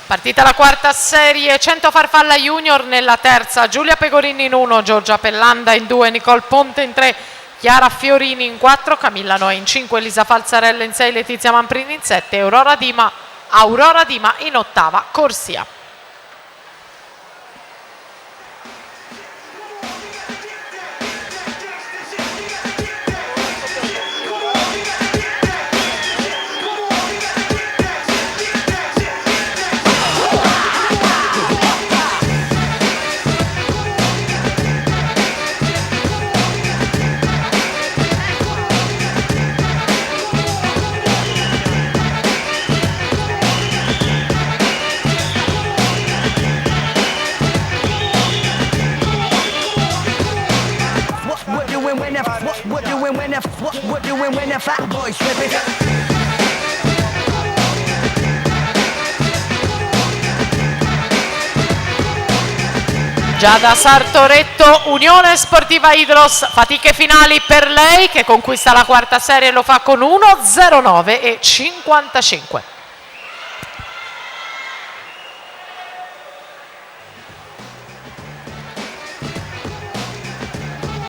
Partita la quarta serie, 100 Farfalla Junior nella terza, Giulia Pecorini in 1, Giorgia Pellanda in 2, Nicole Ponte in 3, Chiara Fiorini in 4, Camilla Noe in 5, Elisa Falzarella in 6, Letizia Mamprini in 7, Aurora Dima in ottava corsia. What doing when the fat boys flip it? Già da Sartoretto, Unione Sportiva Idros, fatiche finali per lei che conquista la quarta serie e lo fa con 1:09:55.